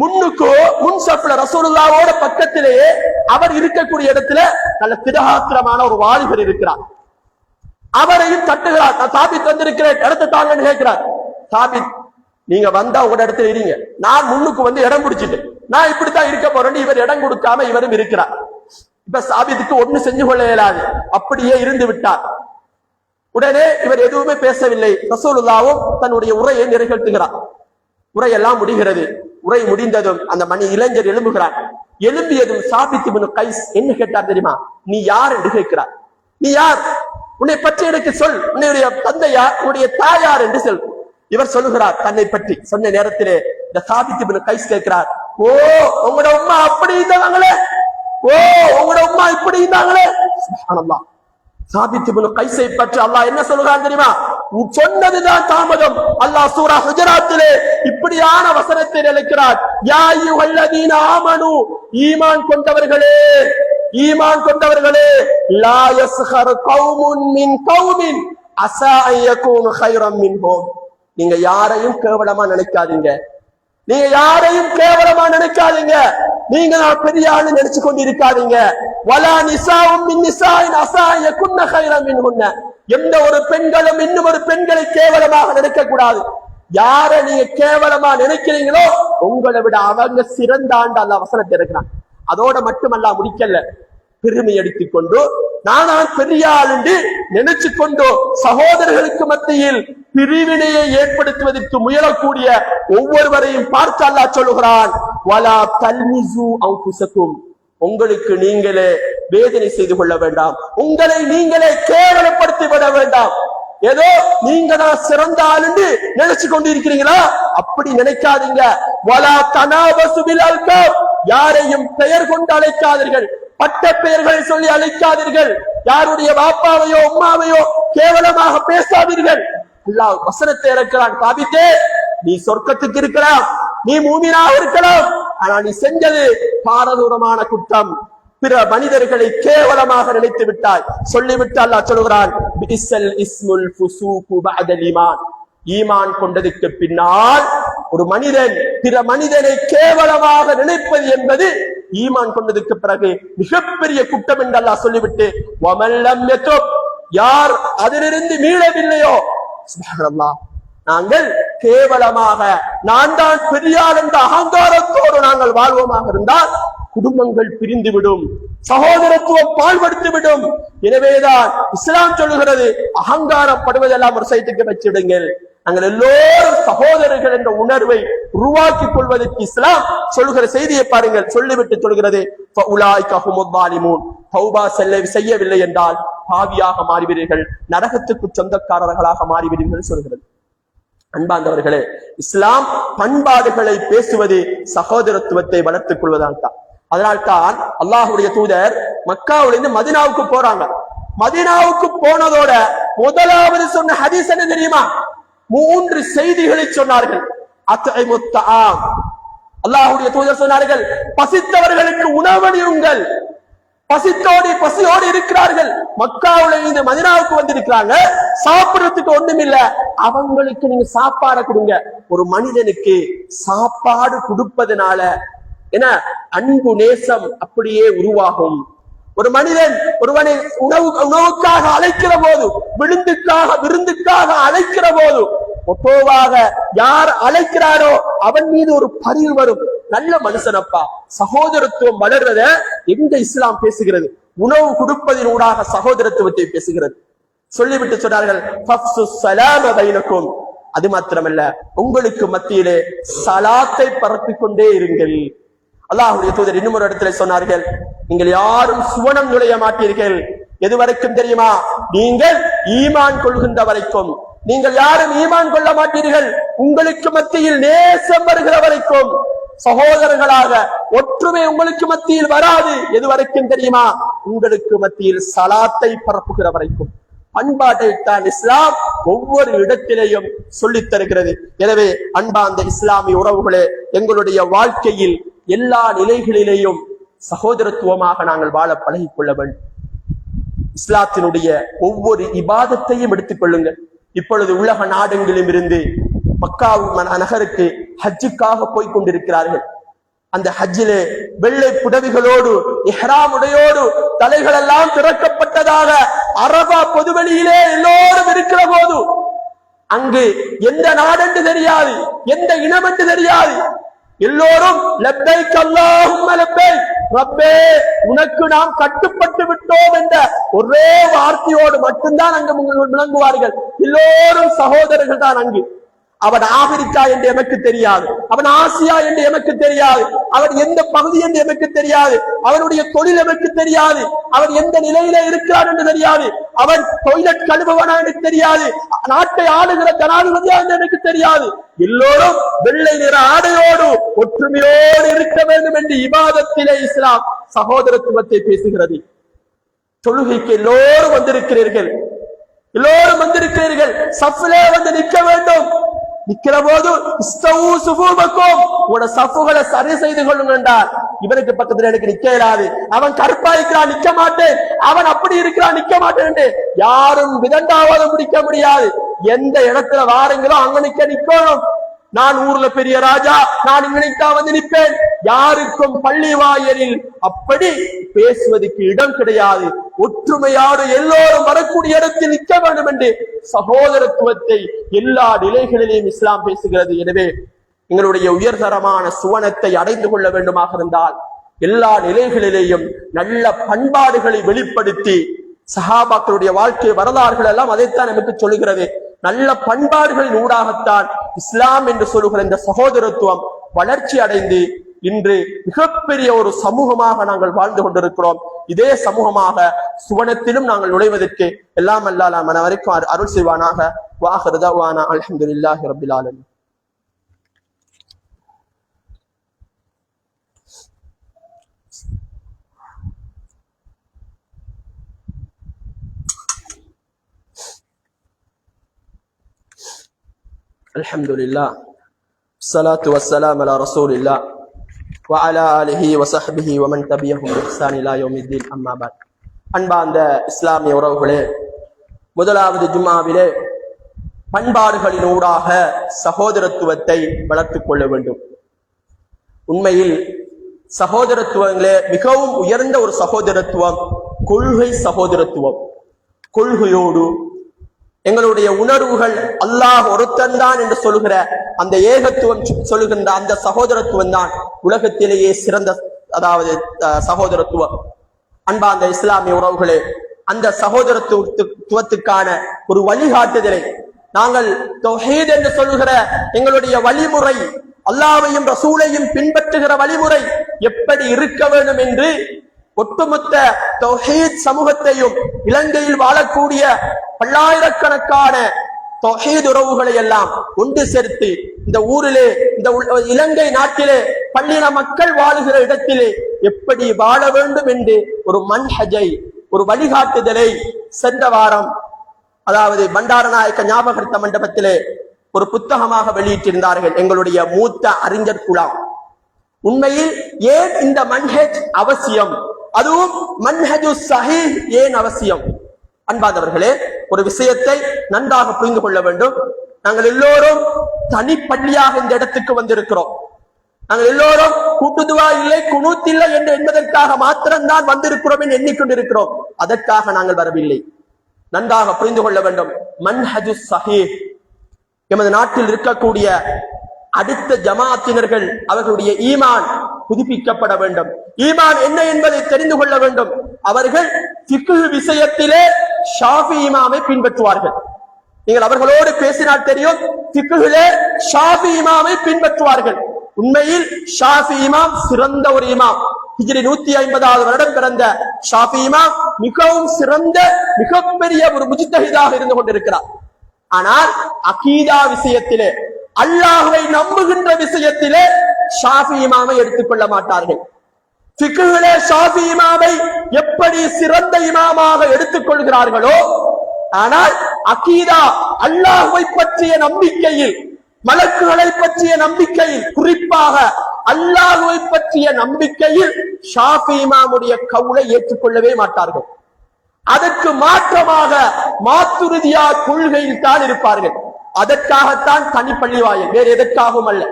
முன்னுக்கு முன் சஃப்ல ரசூலுல்லாஹ்வோட பக்கத்திலேயே அவர் இருக்கக்கூடிய இடத்துல நல்ல திடகாத்திரமான ஒரு வாலிபர் இருக்கிறார். அவரையும் தட்டுகிறார். நான் சாபித் வந்திருக்கிறேன், இடத்தை தாங்கன்னு கேட்கிறார். சாபித், நீங்க வந்தா உங்க இடத்துல இருங்க, நான் முன்னுக்கு வந்து இடம் பிடிச்சிட்டு நான் இப்படித்தான் இருக்க போறேன்னு இவர் இடம் கொடுக்காம இவரும் இருக்கிறார். இப்ப சாபித்துக்கு ஒண்ணு செஞ்சு கொள்ள இயலாது, அப்படியே இருந்து விட்டார். உடனே இவர் எதுவுமே பேசவில்லை. ரசூலுல்லாஹ்வும் தன்னுடைய உரையை நிறைவேற்றுகிறார். உரையெல்லாம் முடிகிறது. உரை முடிந்ததும் அந்த இளைஞர் எழும்புகிறார். எழும்பியதும் சாபித் இப்னு கைஸ் என்ன கேட்டார் தெரியுமா? நீ யார் என்று கேட்கிறார். நீ யார், உன்னை பற்றி எனக்கு சொல், உன்னுடைய தந்தையார், உன்னுடைய தாயார் என்று சொல். இவர் சொல்லுகிறார் தன்னை பற்றி. சொன்ன நேரத்திலே இந்த சாபித் இப்னு கைஸ் கேட்கிறார், ஓ உங்களோட உம்மா அப்படி இருந்தாங்களே, ஓ உங்களோட உம்மா இப்படி இருந்தாங்களே. சுப்ஹானல்லாஹ். சாபித் இப்னு கைஸை பற்றி அல்லாஹ் என்ன சொல்கிறான் தெரியுமா? சொன்னதுதான் தாமதம். அல்லாஹ் சூரா ஹுஜராத்திலே இப்படியான வசனத்தை நினைக்கிறார். யா அய்யுஹல்லதீன ஆமனு, ஈமான் கொண்டவர்களே, ஈமான் கொண்டவர்களே, லா யஸ்ஹர் கௌமுன் மின் கௌமின் அஸா அன் யகூனு கைரம் மின்ஹும். நீங்க யாரையும் கேவலமா நினைக்காதீங்க, நீங்க யாரையும் கேவலமா நினைக்காதீங்க, நீங்க நான் பெரிய ஆளு நினைச்சு கொண்டு இருக்காதீங்க. வலா நிசாஉம் மின் நிசாஇன் அஸா அன் யகுன்ன கைரம் மின்ஹுன்ன. எந்த ஒரு பெண்களும் இன்னும் ஒரு பெண்களை கேவலமாக நினைக்க கூடாது. யார நீங்க கேவலமா நினைக்கிறீங்களோ உங்களை விட அவங்க சிறந்த ஆண்டு அல்லாஹ் வசனத்தை இருக்கிறான். அதோட மட்டுமல்ல முடிக்கல, பெருமை அடித்துக் கொண்டு நான் பெரிய ஆள் என்று நினைச்சு கொண்டு சகோதரர்களுக்கு மத்தியில் பிரிவினையை ஏற்படுத்துவதற்கு முயலக்கூடிய ஒவ்வொருவரையும் பார்த்து அல்லாஹ் சொல்லுகிறான், வலா தல்மிசு அன்ஃபுஸக்கும், உங்களுக்கு நீங்களே வேதனை செய்து கொள்ள வேண்டாம், உங்களை நீங்களே கேவலப்படுத்தி விட வேண்டாம். ஏதோ நீங்க தான் சிறந்த ஆள் என்று நினைச்சு கொண்டு இருக்கிறீங்களா? அப்படி நினைக்காதீங்க. வலா தனாபசு பில் அல்காப், யாரையும் பெயர் கொண்டு அழைக்காதீர்கள், பட்ட பெயர்களை சொல்லி அழைக்காதீர்கள், யாருடைய பாப்பாவையோ உம்மாவையோ கேவலமாக பேசாதீர்கள். அல்லாஹ் வசனத்தை இறக்கிறான். சாபித்தே, நீ சொர்க்கத்துக்கு இருக்கலாம், நீ மூமினாக இருக்கலாம், ஆனா நீ செஞ்சது பாரதூரமான குற்றம், பிற மனிதர்களை கேவலமாக நினைத்து விட்டாய். சொல்லிவிட்டு அல்லாஹ் சொல்கிறான், பிஇஸ்ஸல் இஸ்முல் ஃபுசூகு பஅதல் ஈமான். ஈமான் கொண்டதுக்கு பின்னால் ஒரு மனிதன் பிற மனிதனை கேவலமாக நினைப்பது என்பது ஈமான் கொண்டதுக்கு பிறகு மிகப்பெரிய குற்றம் என்று அல்லாஹ் சொல்லிவிட்டு, வமன் லம் யதுப், யார் அதிலிருந்து மீளவில்லையோ, சுப்ஹானல்லாஹ், நாங்கள் கேவலமாக நான் தான் பெரியார் என்ற அகங்காரத்தோடு நாங்கள் வாழ்வோமாக இருந்தால் குடும்பங்கள் பிரிந்துவிடும், சகோதரத்துவம் பாழ்படுத்திவிடும். எனவேதான் இஸ்லாம் சொல்லுகிறது, அகங்காரப்படுவதெல்லாம் ஒரு சைட்டுக்கு வச்சிடுங்கள், நாங்கள் எல்லோரும் சகோதரர்கள் என்ற உணர்வை உருவாக்கிக் கொள்வதற்கு இஸ்லாம் சொல்லுகிற செய்தியை பாருங்கள். சொல்லிவிட்டு சொல்கிறது, தௌபா செய்யவில்லை என்றால் பாவியாக மாறிவிடுவீர்கள், நரகத்துக்கு சொந்தக்காரர்களாக மாறிவிடுவீர்கள் சொல்கிறது. அன்பார்ந்தவர்களே, இஸ்லாம் பண்பாடுகளை பேசுவது சகோதரத்துவத்தை வளர்த்துக் கொள்வதால் தான். அதனால்தான் அல்லாஹுடைய தூதர் மக்காவிலிருந்து மதீனாவுக்கு போறாங்க. மதீனாவுக்கு போனதோட முதலாவது சொன்ன ஹதீஸ் என்ன தெரியுமா? 3 செய்திகளை சொன்னார்கள். அல்லாஹுடைய தூதர் சொன்னார்கள், பசித்தவர்களுக்கு உணவளியுங்கள். பசியோடு இருக்கிறார்கள், மக்காவுல இருந்து மதீனாவுக்கு வந்திருக்கிறாங்க, சாப்பிடுறதுக்கு ஒண்ணும் இல்ல, அவங்களுக்கு நீங்க சாப்பாடு கொடுங்க. ஒரு மனிதனுக்கு சாப்பாடு கொடுப்பதனால என்ன அன்பு நேசம் அப்படியே உருவாகும். ஒரு மனிதன் ஒருவனை உணவுக்காக அழைக்கிற போது, விருந்துக்காக அழைக்கிற போது, ஒப்போவாக யார் அழைக்கிறாரோ அவன் மீது ஒரு பரிவு வரும். நல்ல மனுஷனப்பா. சகோதரத்துவம் வளர்றத எங்க இஸ்லாம் பேசுகிறது? உணவு கொடுப்பதின் ஊடாக சகோதரத்துவத்தை பேசுகிறது. சொல்லிவிட்டு சொன்னார்கள், அது மாத்திரமல்ல, உங்களுக்கு மத்தியிலே சலாத்தை பரப்பிக் கொண்டே இருங்கள். அல்லாஹ்வுடைய தூதர் இன்னும் ஒரு இடத்துல சொன்னார்கள், நீங்கள் யாரும் சுவனம் நுழைய மாட்டீர்கள். எது வரைக்கும் தெரியுமா? நீங்கள் ஈமான் கொள்கின்ற வரைக்கும். நீங்கள் யாரும் ஈமான் கொள்ள மாட்டீர்கள், உங்களுக்கு மத்தியில் நேசம் வருகிற வரைக்கும். சகோதரர்களாக ஒற்றுமை உங்களுக்கு மத்தியில் வராது. எது வரைக்கும் தெரியுமா? உங்களுக்கு மத்தியில் சலாத்தை பரப்புகிற வரைக்கும். பண்பாட்டை தான் இஸ்லாம் ஒவ்வொரு இடத்திலேயும் சொல்லித் தருகிறது. எனவே அன்பார்ந்த இஸ்லாமிய உறவுகளே, எங்களுடைய வாழ்க்கையில் எல்லா நிலைகளிலேயும் சகோதரத்துவமாக நாங்கள் வாழ பழகிக் கொள்ள வேண்டும். இஸ்லாத்தினுடைய ஒவ்வொரு இபாதத்தையும் எடுத்துக் கொள்ளுங்கள். இப்பொழுது உலக நாடெங்கிலும் இருந்து மக்கா நகருக்கு ஹஜ்ஜுக்காக போய் கொண்டிருக்கிறார்கள். அந்த ஹஜ்ஜிலே வெள்ளை புடவிகளோடு இஹ்ராமுடையோடு தலைகள் எல்லாம் திறக்கப்பட்டதாக அரபா பொதுவெளியிலே எல்லோரும் இருக்கிற போது, அங்கு எந்த நாடென்று தெரியாது, எந்த இனம் என்று தெரியாது, எல்லோரும் லப்பைக் அல்லாஹும்ம லப்பைக், ரப்பே உனக்கு நாம் கட்டுப்பட்டு விட்டோம் என்ற ஒரே வார்த்தையோடு மட்டும்தான் அங்கு விளங்குவார்கள். எல்லோரும் சகோதரர்கள் தான். அங்கு அவன் ஆப்பிரிக்கா என்று எமக்கு தெரியாது, அவன் ஆசியா என்று எமக்கு தெரியாது, அவன் எந்த பகுதி என்று எமக்கு தெரியாது, அவனுடைய தொழில் எமக்கு தெரியாது, அவன் எந்த நிலையில இருக்கிறான் என்று தெரியாது, அவன் டொய்லெட் கழுவுவனா என்று தெரியாது, நாட்டை ஆளுகிற ஜனாதிபதியா என்று எனக்கு தெரியாது. எல்லோரும் வெள்ளை நிற ஆடையோடு ஒற்றுமையோடு இருக்க வேண்டும் என்று இபாதத்திலே இஸ்லாம் சகோதரத்துவத்தை பேசுகிறது. தொழுகைக்கு எல்லோரும் வந்திருக்கிறீர்கள், எல்லோரும் வந்திருக்கிறீர்கள், சஃபிலே வந்து நிற்க வேண்டும். நிக்கிற போது உங்களோட சஃபுகளை சரி செய்து கொள்ளுங்க என்றார். இவனுக்கு பக்கத்துல எனக்கு நிக்க இயலாது, அவன் கருப்பா இருக்கிறான் நிக்க மாட்டேன், அவன் அப்படி இருக்கிறான் நிக்க மாட்டேன் என்று யாரும் விதண்டாவது முடிக்க முடியாது. எந்த இடத்துல வாருங்களோ அங்க நிக்கணும். நான் ஊர்ல பெரிய ராஜா, நான் இங்கனைத்தான் வந்து நிற்பேன். யாருக்கும் பள்ளி வாயலில் அப்படி பேசுவதற்கு இடம் கிடையாது. ஒற்றுமையோடு எல்லோரும் வரக்கூடிய இடத்தில் நிற்க வேண்டும் என்று சகோதரத்துவத்தை எல்லா நிலைகளிலேயும் இஸ்லாம் பேசுகிறது. எனவே எங்களுடைய உயர்தரமான சுவனத்தை அடைந்து கொள்ள வேண்டுமாக இருந்தால் எல்லா நிலைகளிலேயும் நல்ல பண்பாடுகளை வெளிப்படுத்தி, சஹாபாக்களுடைய வாழ்க்கை வரலாறுகள் எல்லாம் அதைத்தான் நமக்கு சொல்லுகிறது. நல்ல பண்பாடுகளின் ஊடாகத்தான் இஸ்லாம் என்று சொல்லுகிற இந்த சகோதரத்துவம் வளர்ச்சி அடைந்து இன்று மிகப்பெரிய ஒரு சமூகமாக நாங்கள் வாழ்ந்து கொண்டிருக்கிறோம். இதே சமூகமாக சுவனத்திலும் நாங்கள் நுழைவதற்கு எல்லாம் அல்லாஹ் மன வரைக்கும் அருள் செய்வானாக. வாஹிரு தஅவானா அல்ஹம்துலில்லாஹி ரப்பில் ஆலமீன். அல்ஹம்துலில்லாஹ், ஸலாத்து வஸ்ஸலாம் அலா ரசூலில்லாஹ். وعلى آله وصحبه ومن تبعهم بإحسان إلى يوم الدين أما بعد. அன்பார்ந்த இஸ்லாமிய உறவுகளே, முதலாவது ஜும்மாவிலே பண்பாடுகளின் ஊடாக சகோதரத்துவத்தை வளர்த்துக் கொள்ள வேண்டும். உண்மையில் சகோதரத்துவங்களே மிகவும் உயர்ந்த ஒரு சகோதரத்துவம் கொள்கை சகோதரத்துவம். கொள்கையோடு எங்களுடைய உணர்வுகள் அல்லாஹ் ஒருத்தன்தான் என்று சொல்லுகிற அந்த ஏகத்துவம் சொல்லுகின்ற அந்த சகோதரத்துவம் தான் உலகத்திலேயே சிறந்த சகோதரத்துவம். அன்பார்ந்த இஸ்லாமிய உறவுகளே, அந்த சகோதரத்துவத்துக்கான ஒரு வழிகாட்டுதலை நாங்கள் தௌஹீத் என்று சொல்லுகிற எங்களுடைய வழிமுறை, அல்லாஹ்வையும் ரசூலையும் பின்பற்றுகிற வழிமுறை எப்படி இருக்க வேண்டும் என்று ஒட்டுமொத்த தௌஹீத் சமூகத்தையும் இலங்கையில் வாழக்கூடிய பல்லாயிரக்கணக்கான தௌஹீத் உறவுகளை எல்லாம் ஒன்று சேர்த்து இந்த ஊரிலே, இந்த இலங்கை நாட்டிலே பல்லின மக்கள் வாழுகிற இடத்திலே எப்படி வாழ வேண்டும் என்று ஒரு மன்ஹஜை, ஒரு வழிகாட்டுதலை சென்ற வாரம் பண்டாரநாயக்க ஞாபகர்த்த மண்டபத்திலே ஒரு புத்தகமாக வெளியிட்டிருந்தார்கள் எங்களுடைய மூத்த அறிஞர் குலாம். உண்மையில் ஏன் இந்த மன்ஹஜ் அவசியம், அதுவும் மன்ஹஜு ஸஹீஹ் ஏன் அவசியம்? அன்பாதவர்களே, ஒரு விஷயத்தை நன்றாக புரிந்து கொள்ள வேண்டும். நாங்கள் எல்லோரும் தனிப்பள்ளியாக இந்த இடத்துக்கு வந்திருக்கிறோம். நாங்கள் எல்லோரும் கூட்டுதுவா இல்லை, குனூத் இல்லை என்று என்பதற்காக மாத்திரம்தான் வந்திருக்கிறோம் என்று எண்ணிக்கொண்டிருக்கிறோம். அதற்காக நாங்கள் வரவில்லை. நன்றாக புரிந்து கொள்ள வேண்டும். மன்ஹஜு ஸஹீஹ், எமது நாட்டில் இருக்கக்கூடிய அடுத்த ஜமாத்தினர்கள் அவர்களுடைய ஈமான் புதுப்பிக்கப்பட வேண்டும். ஈமான் என்ன என்பதை தெரிந்து கொள்ள வேண்டும். அவர்கள் ஃபிக்ஹ் விஷயத்திலே ஷாஃபி இமாமை பின்பற்றுவார்கள். நீங்கள் அவர்களோடு பேசினால் தெரியும், ஃபிக்ஹிலே ஷாஃபி இமாமை பின்பற்றுவார்கள். உண்மையில் ஷாஃபி இமாம் சிறந்த ஒரு இமாம். ஹிஜ்ரி 150வது வருடம் பிறந்த ஷாஃபி இமாம் மிகவும் சிறந்த, மிகப்பெரிய ஒரு முஜ்தஹிதாக இருந்து கொண்டிருக்கிறார். ஆனால் அகீதா விஷயத்திலே, அல்லாஹ்வை நம்புகின்ற விஷயத்திலே ஷாஃபி இமாமை எடுத்துக்கொள்ள மாட்டார்கள். ஃபிக்ஹிலே ஷாஃபி இமாமை எப்படி சிறந்த இமாமாக எடுத்துக்கொள்கிறார்களோ, ஆனால் அகீதா, அல்லாஹ்வை பற்றிய நம்பிக்கையில், மலக்குகளை பற்றிய நம்பிக்கையில், குறிப்பாக அல்லாஹ்வை பற்றிய நம்பிக்கையில் ஷாஃபி இமாமுடைய கவுலை ஏற்றுக்கொள்ளவே மாட்டார்கள். அதற்கு மாற்றமாக மாத்துரிதியா கொள்கையில் தான் இருப்பார்கள். அதற்காகத்தான் தனிப்பள்ளி வாயில், வேறு எதற்காகவும் அல்ல.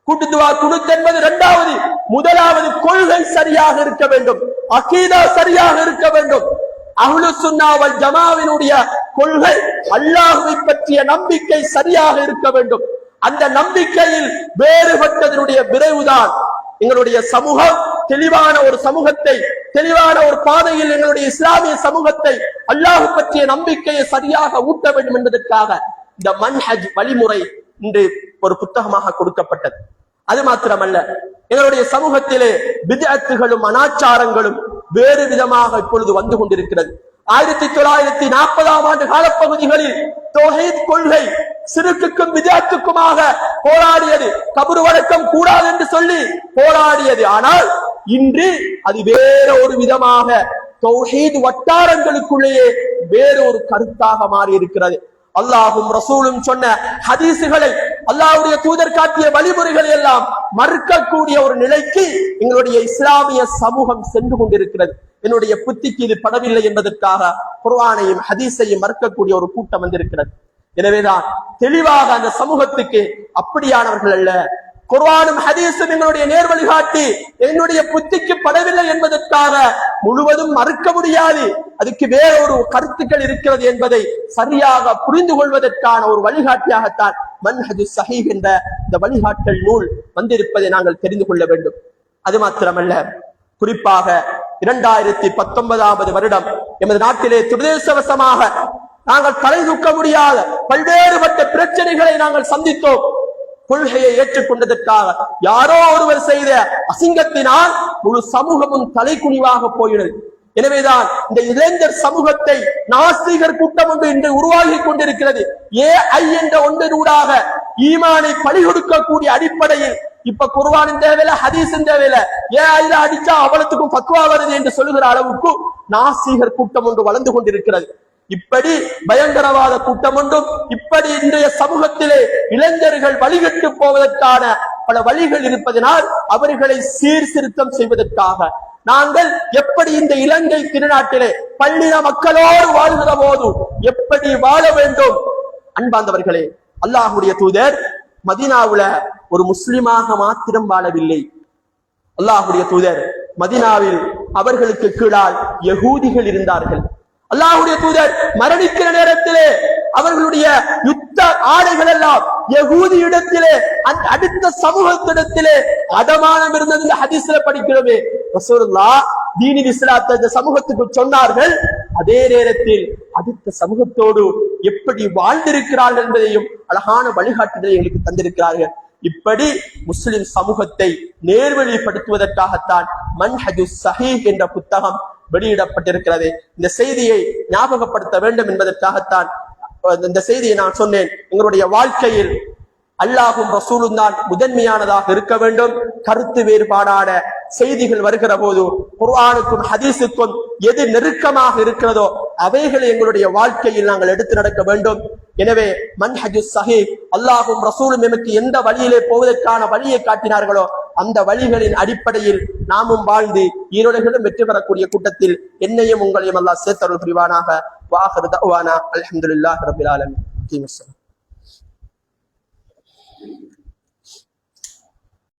கூட்டுதுவா குனூத் என்பது இரண்டாவது. முதலாவது கொள்கை சரியாக இருக்க வேண்டும், அகீதா சரியாக இருக்க வேண்டும். அஹ்லு சுன்னா வல் ஜமாவினுடைய கொள்கை, அல்லாஹ்வை பற்றிய நம்பிக்கை சரியாக இருக்க வேண்டும். அந்த நம்பிக்கையில் வேறுபட்டதனுடைய விரைவுதான் எங்களுடைய சமூகம் தெளிவான ஒரு சமூகத்தை, தெளிவான ஒரு பாதையில் எங்களுடைய இஸ்லாமிய சமூகத்தை அல்லாஹ் பற்றிய நம்பிக்கையை சரியாக ஊட்ட வேண்டும் என்பதற்காக இந்த மன்ஹஜ் வழிமுறை இன்று ஒரு புத்தகமாக கொடுக்கப்பட்டது. அது மாத்திரமல்ல, எங்களுடைய சமூகத்திலே பித்அத்துகளும் அனாச்சாரங்களும் வேறு விதமாக இப்பொழுது வந்து கொண்டிருக்கிறது. 1940ஆம் ஆண்டு காலப்பகுதிகளில் தௌஹீத் கொள்கை சிறுக்குக்கும் பித்அத்துக்குமாக போராடியது. கபர் வணக்கம் கூடாது என்று சொல்லி போராடியது. ஆனால் இன்று அது வேற ஒரு விதமாக தௌஹீத் வட்டாரங்களுக்குள்ளேயே வேற ஒரு கருத்தாக மாறி இருக்கிறது. அல்லாஹும் ரசூலும் சொன்ன ஹதீசுகளை, அல்லாஹ்வுடைய தூதர் காட்டிய வழிமுறைகளை எல்லாம் மறுக்கக்கூடிய ஒரு நிலைக்கு எங்களுடைய இஸ்லாமிய சமூகம் சென்று கொண்டிருக்கிறது. என்னுடைய புத்திக்கு இது படவில்லை என்பதற்காக குர்ஆனையும் ஹதீஸையும் மறுக்கக்கூடிய ஒரு கூட்டம் வந்திருக்கிறது. எனவேதான் தெளிவாக அந்த சமூகத்துக்கு அப்படியானவர்கள் அல்ல, குர்ஆனும் ஹதீஸும் எங்களுடைய நேர் வழிகாட்டி என்னுடைய புத்திக்கு படவில்லை என்பதற்காக முழுவதும் மறுக்க முடியாது. அதுக்கு வேற ஒரு கருத்துக்கள் இருக்கிறது என்பதை சரியாக புரிந்து கொள்வதற்கான ஒரு வழிகாட்டியாகத்தான் மன்ஹஜு ஸஹீஹ் என்ற இந்த வழிகாட்டல் நூல் வந்திருப்பதை நாங்கள் தெரிந்து கொள்ள வேண்டும். அது மாத்திரமல்ல, குறிப்பாக 2019ஆவது வருடம் எமது நாட்டிலே துரதிர்ஷ்டவசமாக நாங்கள் தலை தூக்க முடியாத பல்வேறுபட்ட பிரச்சனைகளை நாங்கள் சந்தித்தோம். கொள்கையை ஏற்றுக்கொண்டதற்காக யாரோ ஒருவர் செய்த அசிங்கத்தினால் முழு சமூகமும் தலைக்குனிவாக போயினது. எனவேதான் இந்த இளைஞர் சமூகத்தை நாஸ்திகர் கூட்டம் ஒன்று இன்று உருவாகி கொண்டிருக்கிறது. AI என்ற ஒன்றூடாக ஈமானை பழி கொடுக்கக்கூடிய அடிப்படையில் இப்ப குர்ஆனின் தேவையில்ல, ஹதீஸின் தேவையில்ல, AI அடிச்சா அவலத்துக்கும் ஃபத்வா வருது என்று சொல்லுகிற அளவுக்கு நாஸ்திகர் கூட்டம் ஒன்று வளர்ந்து கொண்டிருக்கிறது. இப்படி பயங்கரவாத கூட்டம் ஒன்றும், இப்படி இன்றைய சமூகத்திலே இளைஞர்கள் வழிகட்டு போவதற்கான பல வழிகள் இருப்பதனால் அவர்களை சீர்திருத்தம் செய்வதற்காக நாங்கள் எப்படி இந்த இலங்கை திருநாட்டிலே பள்ளின மக்களோடு வாழ்கிற போது எப்படி வாழ வேண்டும். அன்பார்ந்தவர்களே, அல்லாஹ்வுடைய தூதர் மதீனாவுல ஒரு முஸ்லிமாக மாத்திரம் வாழவில்லை. அல்லாஹ்வுடைய தூதர் மதீனாவில் அவர்களுக்கு கீழால் யகூதிகள் இருந்தார்கள். அல்லாஹ்வுடைய தூதர் மரணிக்கிற நேரத்திலே அவர்களுடைய யுத்த ஆடைகள் எல்லாம் யகூதி இடத்திலே அடுத்த சமூகத்திடத்திலே அடமானம் இருந்தது. இந்த ஹதீஸ்ல படிக்கிறோமே, ரசூலுல்லாஹ் தீனில் இஸ்லாத்தை இந்த சமூகத்துக்கு சொன்னார்கள். அதே நேரத்தில் அடுத்த சமூகத்தோடு எப்படி வாழ்ந்திருக்கிறார்கள் என்பதையும் அழகான வழிகாட்டுதலை எங்களுக்கு தந்திருக்கிறார்கள். இப்படி முஸ்லிம் சமூகத்தை நேர்வழிப்படுத்துவதற்காகத்தான் மன்ஹஜு ஸஹீஹ் என்ற புத்தகம் வெளியிடப்பட்டிருக்கிறது. இந்த செய்தியை ஞாபகப்படுத்த வேண்டும் என்பதற்காகத்தான் இந்த செய்தியை நான் சொன்னேன். எங்களுடைய வாழ்க்கையில் அல்லாஹும் ரசூலும் தான் முதன்மையானதாக இருக்க வேண்டும். கருத்து வேறுபாடான செய்திகள் வருகிற போது குர்ஆனுக்கும் ஹதீஸுக்கும் எது நெருக்கமாக இருக்கிறதோ அவைகளை எங்களுடைய வாழ்க்கையில் நாங்கள் எடுத்து நடக்க வேண்டும். எனவே மன்ஹஜு ஸஹீஹ், அல்லாஹும் ரசூலும் எமக்கு எந்த வழியிலே போவதற்கான வழியை காட்டினார்களோ அந்த வழிகளின் அடிப்படையில் நாமும் வாழ்ந்து ஈரோடுகளும் வெற்றி பெறக்கூடிய கூட்டத்தில் என்னையும் உங்களையும் அல்லாஹ் சேர்த்தருள் புரிவானாக. வாஹிரு தஅவானா அல்ஹம்துலில்லாஹி ரப்பில் ஆலமீன்.